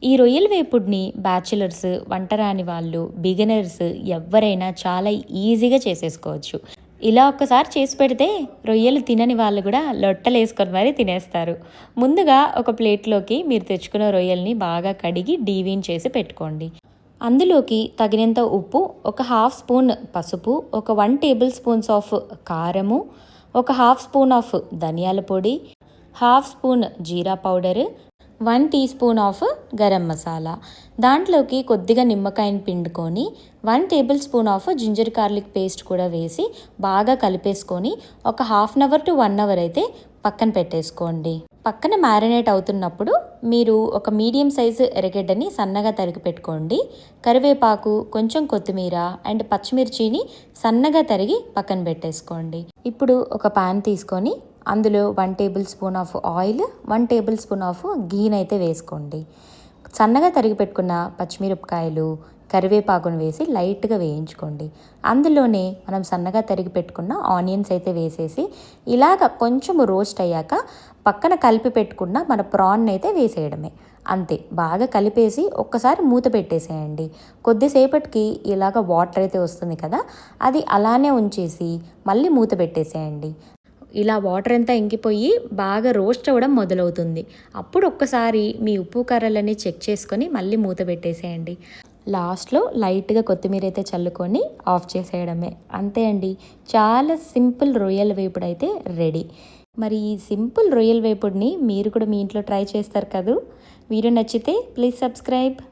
ఈ రొయ్యల వేపుడిని బ్యాచిలర్స్, వంట రాని వాళ్ళు, బిగినర్స్ ఎవ్వరైనా చాలా ఈజీగా చేసేసుకోవచ్చు. ఇలా ఒక్కసారి చేసి పెడితే రొయ్యలు తినని వాళ్ళు కూడా లొట్టలేసుకొని మరీ తినేస్తారు. ముందుగా ఒక ప్లేట్లోకి మీరు తెచ్చుకున్న రొయ్యల్ని బాగా కడిగి డీవీన్ చేసి పెట్టుకోండి. అందులోకి తగినంత ఉప్పు, ఒక హాఫ్ స్పూన్ పసుపు, ఒక 1 టేబుల్ స్పూన్స్ ఆఫ్ కారము, ఒక హాఫ్ స్పూన్ ఆఫ్ ధనియాల పొడి, హాఫ్ స్పూన్ జీరా powder, 1 teaspoon of garam masala. దాంట్లోకి కొద్దిగా నిమ్మకాయని పిండుకొని 1 tablespoon of ginger garlic paste కూడా వేసి బాగా కలిపేసుకొని ఒక half an hour to 1 hour అయితే పక్కన పెట్టేసుకోండి. పక్కన మ్యారినేట్ అవుతున్నప్పుడు మీరు ఒక మీడియం సైజు ఎర్రగడ్డని సన్నగా తరిగి పెట్టుకోండి. కరివేపాకు, కొంచెం కొత్తిమీర అండ్ పచ్చిమిర్చిని సన్నగా తరిగి పక్కన పెట్టేసుకోండి. ఇప్పుడు ఒక పాన్ తీసుకొని అందులో 1 tablespoon of oil, 1 tablespoon of గీనైతే వేసుకోండి. సన్నగా తరిగి పెట్టుకున్న పచ్చిమిరపకాయలు, కరివేపాకును వేసి లైట్గా వేయించుకోండి. అందులోనే మనం సన్నగా తరిగి పెట్టుకున్న ఆనియన్స్ అయితే వేసేసి ఇలాగ కొంచెం రోస్ట్ అయ్యాక పక్కన కలిపి పెట్టుకున్న మన ప్రాన్ అయితే వేసేయడమే. అంతే, బాగా కలిపేసి ఒక్కసారి మూత పెట్టేసేయండి. కొద్దిసేపటికి ఇలాగ వాటర్ అయితే వస్తుంది కదా, అది అలానే ఉంచేసి మళ్ళీ మూత పెట్టేసేయండి. ఇలా వాటర్ అంతా ఇంకిపోయి బాగా రోస్ట్ అవ్వడం మొదలవుతుంది. అప్పుడు ఒక్కసారి మీ ఉప్పు కారాలన్నీ చెక్ చేసుకొని మళ్ళీ మూత పెట్టేసేయండి. లాస్ట్లో లైట్గా కొత్తిమీర అయితే చల్లుకొని ఆఫ్ చేసేయడమే. అంతే అండి, చాలా సింపుల్ రొయ్యల వేపుడు అయితే రెడీ. మరి ఈ సింపుల్ రొయ్యల వేపుడిని మీరు కూడా మీ ఇంట్లో ట్రై చేస్తారు కదూ. వీడియో నచ్చితే ప్లీజ్ సబ్స్క్రైబ్.